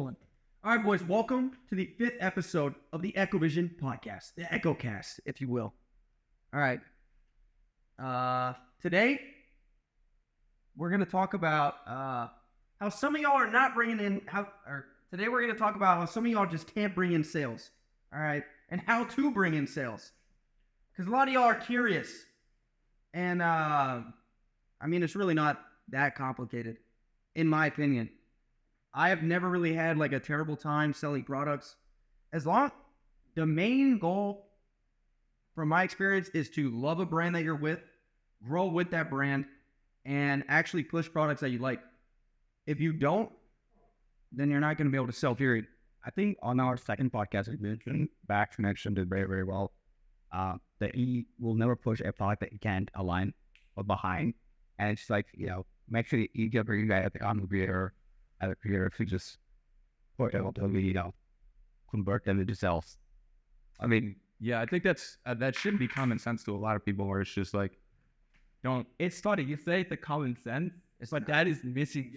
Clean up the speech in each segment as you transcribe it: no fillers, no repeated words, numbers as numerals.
rolling. All right, boys, welcome to the 5th episode of the EkkoVision podcast, the EkkoCast, if you will. All right. Today, we're going to talk about how some of y'all are not bringing in, today we're going to talk about how some of y'all just can't bring in sales, all right, and how to bring in sales. Because a lot of y'all are curious, and, it's really not that complicated, in my opinion. I have never really had like a terrible time selling products. The main goal from my experience is to love a brand that you're with, grow with that brand, and actually push products that you like. If you don't, then you're not going to be able to sell, period. I think on our second podcast, Baxie mentioned it very, very well, that he will never push a product that you can't align or behind. And it's like, make sure you get for you guys on the creator, as a creator, to just put it to convert them into sales. I think that should be common sense to a lot of people, where it's just like, it's funny, you say the common sense, but that is missing.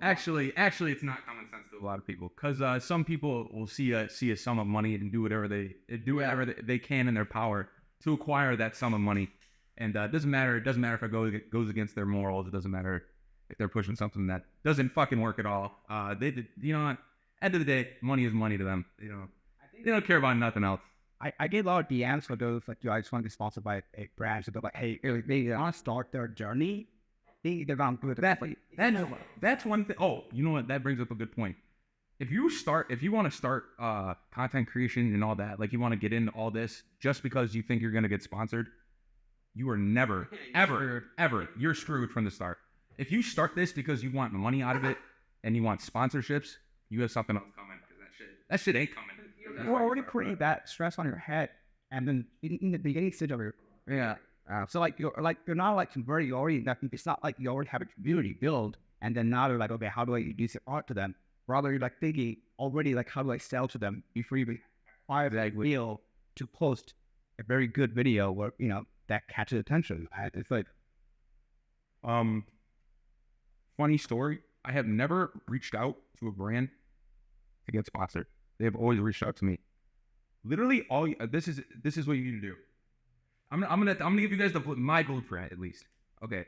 Actually, it's not common sense to a lot of people, because some people will see a sum of money and do whatever they can in their power to acquire that sum of money, and it doesn't matter if it goes against their morals. It doesn't matter if they're pushing something that doesn't fucking work at all. End of the day, money is money to them. They don't care about nothing else. I get a lot of DMs for those like, I just want to be sponsored by a brand. So they're like, hey, they want to start their journey. They're not good. That's one thing. Oh, you know what? That brings up a good point. If you want to start content creation and all that, like you want to get into all this just because you think you're going to get sponsored, you are never, ever, you're screwed from the start. If you start this because you want money out of it and you want sponsorships, you have something else coming, because that shit ain't coming. You're already putting that stress on your head, and then in the beginning stage of your so you're not like converting. You already it's not like you already have a community build, and then now they're like, okay, how do I introduce it art to them? Rather, you're like thinking already, like, how do I sell to them before you even acquire that wheel to post a very good video where that catches attention. It's like, funny story. I have never reached out to a brand to get sponsored. They have always reached out to me. Literally, this is what you need to do. I'm gonna give you guys my blueprint at least. Okay,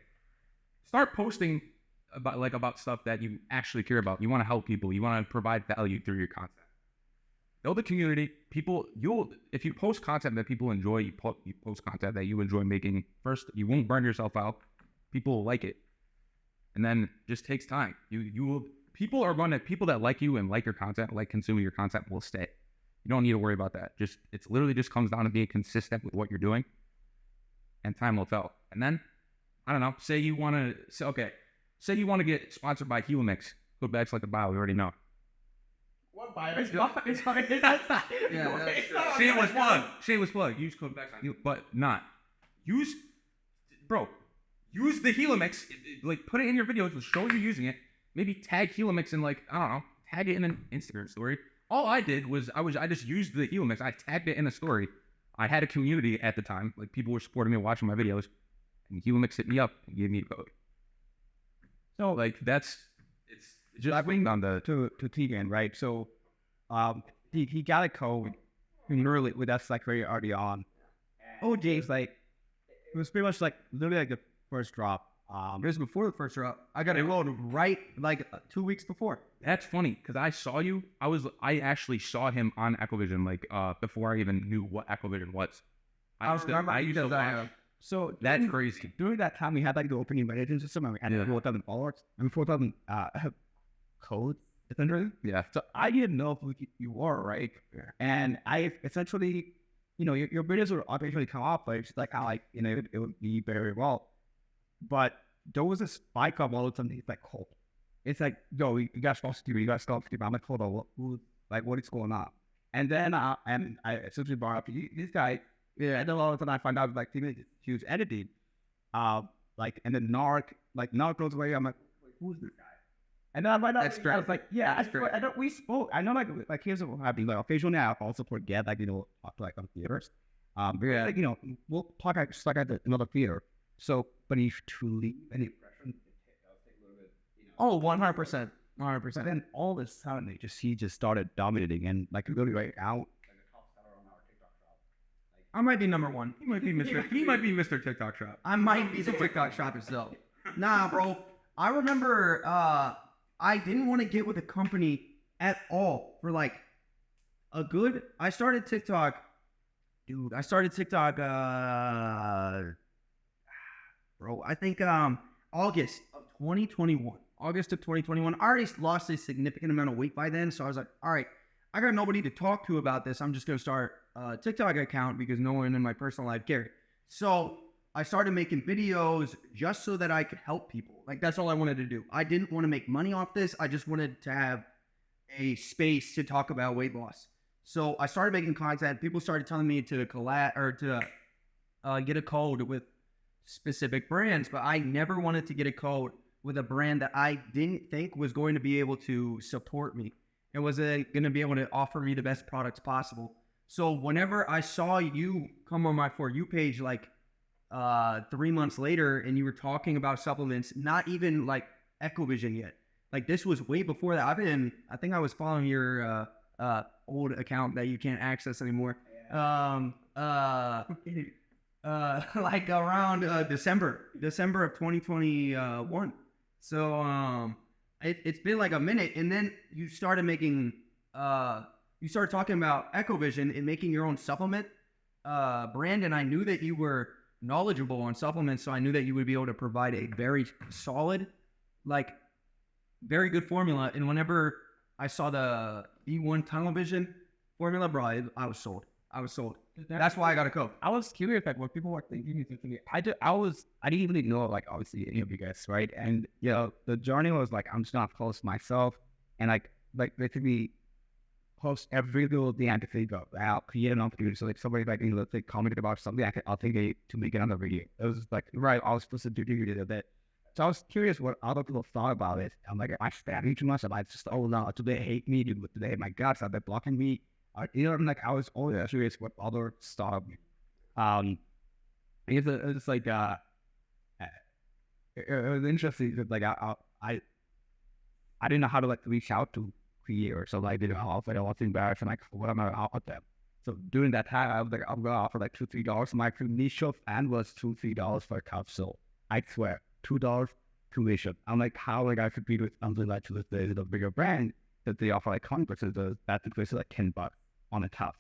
start posting about stuff that you actually care about. You want to help people. You want to provide value through your content. Build a community. If you post content that people enjoy, you post content that you enjoy making. First, you won't burn yourself out. People will like it, and then just takes time. People that like you and like your content, like consuming your content, will stay. You don't need to worry about that. It's literally just comes down to being consistent with what you're doing, and time will tell. And then, I don't know, say you want to get sponsored by Helix. Go back to like the bio, we already know. What bio? Shameless plug. Use code Baxie, but not. Use the Helix, like put it in your videos, show you're using it. Maybe tag Helix and tag it in an Instagram story. All I did was I just used the Helix. I tagged it in a story. I had a community at the time, like people were supporting me, watching my videos, and Helix hit me up and gave me a code. So like it's just went on to Thievin, right? So he got a code early with us, like very early on. Oh, James, like it was pretty much like literally like the first drop. It was before the first drop. I got enrolled right like 2 weeks before. That's funny, because I saw you. I actually saw him on EkkoVision before I even knew what EkkoVision was. So that's crazy. During that time, we had like the opening management system, and we had 4,000 followers and 4,000 codes. Essentially. Yeah. So I didn't know who you were, right? Yeah. And I essentially, your videos would eventually come up, but it's like how it would be very well. But there was a spike of all of a sudden. It's like cold. It's like, yo, you got stuff to do. You got stuff to do. I'm like, hold on, what is going on? And then I essentially brought up this guy. Yeah. And then all of a sudden I find out like he was edited. And then Narc goes away. I'm like, who's this guy? And then I find out I was like, yeah, I know we spoke. I know like here's what happened. Like occasionally I also forget talk to like on theaters. We'll talk just like at another theater. So, but if to leave an impression, it does take a little bit. Oh, 100%. But then all of a sudden, he just started dominating, and like really right now, I might be number one. He might be Mr. He might be Mr. TikTok Shop. I might be the TikTok shop itself. Nah, bro. I remember I didn't want to get with a company at all for like a good. I started TikTok, dude. I started TikTok, bro. I think August of 2021. August of 2021. I already lost a significant amount of weight by then, so I was like, all right, I got nobody to talk to about this. I'm just gonna start a TikTok account because no one in my personal life cared. So I started making videos just so that I could help people. Like, that's all I wanted to do. I didn't want to make money off this. I just wanted to have a space to talk about weight loss. So I started making content. People started telling me to collab or to get a code with specific brands, but I never wanted to get a code with a brand that I didn't think was going to be able to support me. It was going to be able to offer me the best products possible. So whenever I saw you come on my For You page, like 3 months later, and you were talking about supplements, not even like EkkoVision yet. Like, this was way before that. I think I was following your old account that you can't access anymore. Like around December of 2021. So it's been like a minute, and then you started making you started talking about EkkoVision and making your own supplement brand, and I knew that you were knowledgeable on supplements, so I knew that you would be able to provide a very solid, like, very good formula. And whenever I saw the E1 tunnel vision formula, bro, I was sold. That's why I got a code. I was curious, like, what people were thinking. I didn't even know, like, obviously, any of you guys, right? And, you know, the journey was, like, I'm just going to post myself and, like basically post every little thing I could think of. I'll create an opportunity. So, like, somebody, like, let's say, commented about something, I'll take it to make another video. It was, like, right, I was supposed to do that. So I was curious what other people thought about it. I'm like, am I spamming too much? Am I just, oh, no, do they hate me? Do they, my God, are they blocking me? You know, like, I was always curious what other stuff. It's like it was interesting. That, like, I didn't know how to, like, reach out to creators, so like, I didn't know how I was embarrassed and, like, what am I offer them? So during that time, I was like, I'm gonna offer like $2-3. My initial fan was $2-3 for a cup. So I swear, $2 commission. I'm like, how like I compete with something like the bigger brand that they offer like 100%. That's equates like $10 on a cup.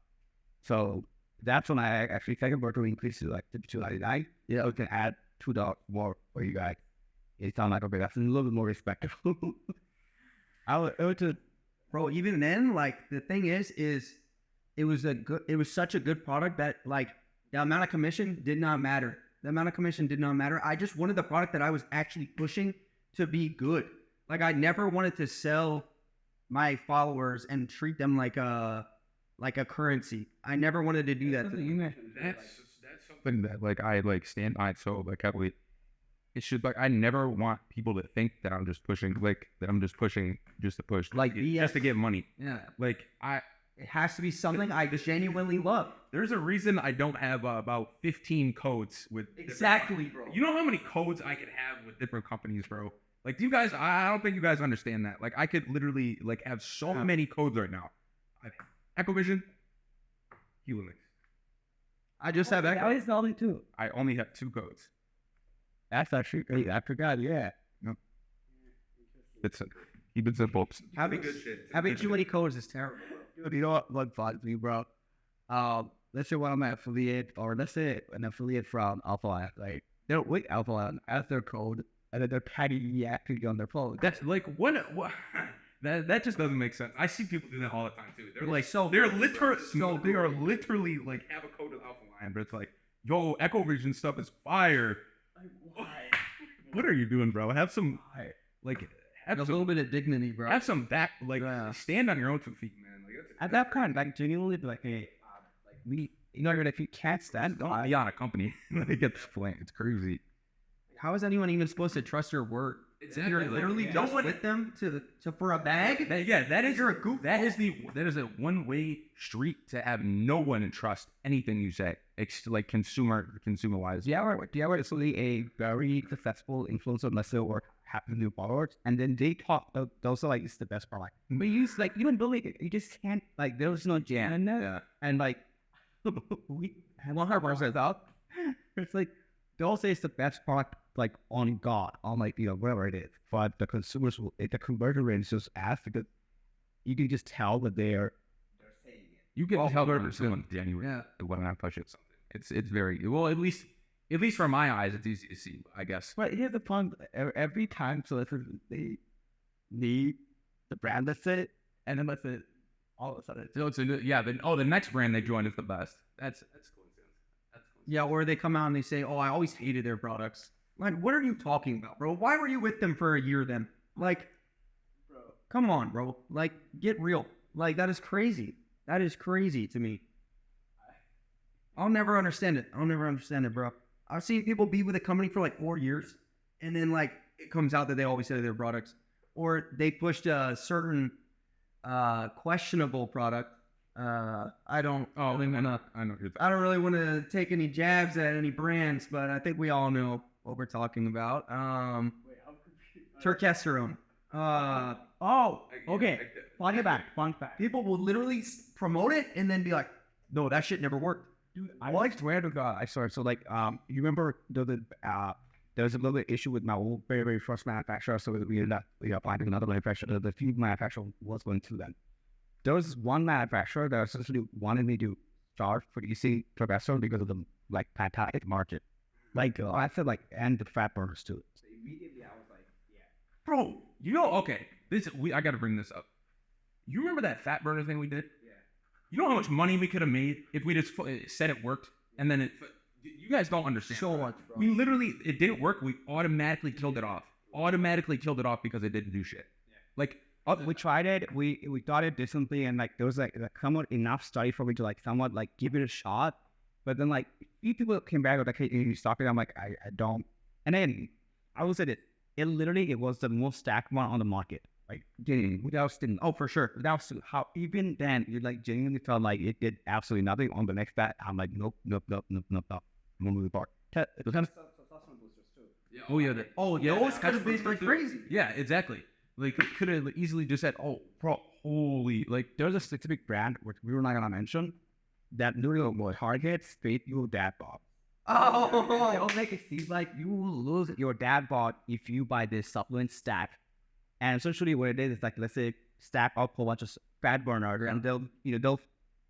So that's when I actually think about to increase to like $2.99. You know, we can add $2 more for you guys. It sounds like, okay, that's a little bit more respectable. Bro, even then, like, the thing is it was such a good product that, like, the amount of commission did not matter. I just wanted the product that I was actually pushing to be good. Like, I never wanted to sell my followers and treat them like a currency. I never wanted to do that. That's something that like I like stand by so like heavily. It should like I never want people to think that I'm just pushing just to push, like just to get money. Yeah, like it has to be something I genuinely love. There's a reason I don't have about 15 codes with exactly, bro. You know how many codes I could have with different companies, bro? Like, do you guys? I don't think you guys understand that. Like, I could literally like have so many codes right now. EkkoVision, Helix. I just have Ekko. I only two. I only have 2 codes. That's actually great. I forgot. Yeah. Yep. It's keep it simple. Having too many codes is terrible, bro. Dude, you know what bothers me, bro? Let's say one of my affiliate, or let's say an affiliate from Alpha, like they're with Alpha as their code, and then they're tagging me actively on their phone. That's like what that just doesn't make sense. I see people do that all the time too. They're like, so they are literally like have a code of Alpha Lion, but it's like, yo, EkkoVision stuff is fire. Why? What are you doing, bro? Have some a little bit of dignity, bro. Have some back, stand on your own 2 feet, man. Like, at that point, like genuinely, like, hey, like we, you know, if you can't stand, don't be on a company. Like, get flamed. It's crazy. How is anyone even supposed to trust your word? Exactly. You're literally just with them to for a bag. That is you're a goof. That is a one-way street to have no one trust anything you say. It's like consumer wise. Do you ever see a very successful influencer, let's say, or have new followers, and then they talk. Those are like it's the best product. But you just, like even believe it, you just can't like there's no jam in there, Yeah. and like we 100% out. It's like they'll say it's the best product like on God, on like whatever it is, but the consumers will the conversion rate is just ass because you can just tell that they're saying it. You can tell whether someone's genuine when I'm pushing something. It's very well, at least from my eyes, it's easy to see, I guess. But here's the fun: every time they need the brand that's it, and then that's it. All of a sudden, So it's the next brand they joined is the best. That's coincidence. That's coincidence. Yeah, or they come out and they say, "Oh, I always hated their products." Like, what are you talking about, bro? Why were you with them for a year then? Like, bro, come on, bro. Like, get real. Like, that is crazy. That is crazy to me. I'll never understand it. Bro. I've seen people be with a company for like 4 years, and then like it comes out that they always hated their products, or they pushed a certain questionable product. I don't really want to take any jabs at any brands, but I think we all know what we're talking about. Turkesterone. Okay. Fun fact. People will literally promote it and then be like, "No, that shit never worked." Dude, I swear to God, I saw it. So like, you remember there was a little bit issue with my old very, very first manufacturer. So we ended up finding another manufacturer. The few manufacturer was going through them. There was one manufacturer that essentially wanted me to charge for EC Professor because of the like fantastic margin. Like I said, like and the fat burners too. So immediately I was like, yeah, Bro, okay, I got to bring this up. You remember that fat burner thing we did? yeah. You know how much money we could have made if we just said it worked, and then you guys don't understand. So much, bro. We literally, it didn't work. We automatically killed it off. Because it didn't do shit. Yeah. Like, We tried it. We thought it differently, and like there was like somewhat enough study for me to like somewhat like give it a shot. But then like few people came back with like, "Hey, you stop it." I'm like, I don't. And then I will say that it was the most stacked one on the market. Like genuinely, without still, Oh, for sure. without still, how even then you like genuinely felt like it did absolutely nothing. On the next bat, I'm like, nope. I'm gonna move apart. Yeah. Oh yeah. Those could have been like crazy. Yeah, exactly. Like could have easily just said, "Oh, bro, holy!" Like There's a specific brand which we were not gonna mention that literally will target straight your dad bod. They'll make it seem like you will lose your dad bod if you buy this supplement stack. And essentially what it is like, let's say stack up a whole bunch of fat burners, and they'll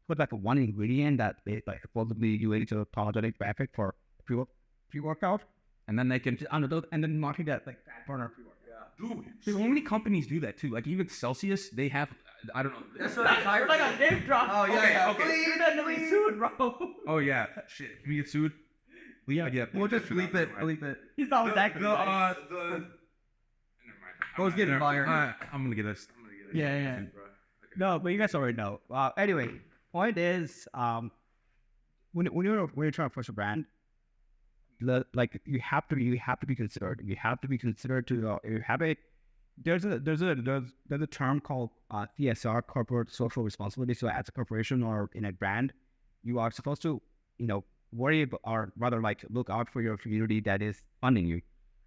put like one ingredient that they like supposedly related to apologetic benefit for pre-workout, and then they can and then market that like fat burner pre-workout. Dude, so many companies do that too. Like even Celsius, they have, I don't know. That's what I'm like a name drop. Oh yeah. Okay. You're not really sued, bro. Oh yeah, shit. Can we get sued? Yeah. We'll just bleep it. He's not with that. Never mind. I was getting fired. I'm gonna get this. Yeah. Sued, bro. Okay. No, but you guys already know. Anyway, point is, when you're trying to push a brand, like you have to be considered. You have to be considered to you have a. There's a term called CSR, corporate social responsibility. So as a corporation or in a brand, you are supposed to worry about, or rather like look out for your community that is funding you.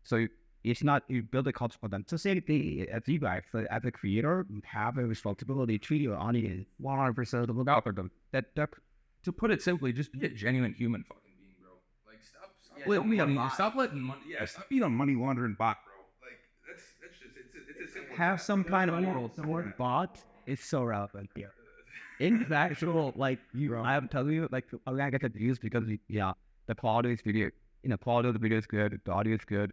So it's not you build a culture for them. So same thing as you guys, so as a creator, you have a responsibility to your audience 100% to look out for them. That To put it simply, just be a genuine human fucking being, bro. Like stop letting money. Yeah, stop being a money laundering bot, bro. Like that's just it's a simple. Have some kind of moral. The word bot is so relevant here. In actual, like I'm telling you, like I get confused because the quality is video, quality of the video is good, the audio is good.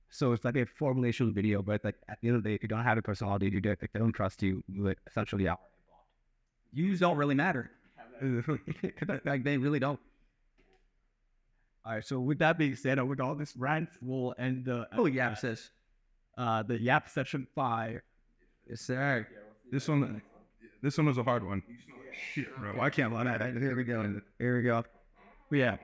So it's like a formulation video, but like at the end of the day, if you don't have a personality, if they don't trust you, you essentially are a bot. Views don't really matter. Like they really don't. All right. So with that being said, with all this rant, we'll end the the Yap session 5. Yes, sir. This one was a hard one. Shit, bro. I can't lie. Here we go. But yeah.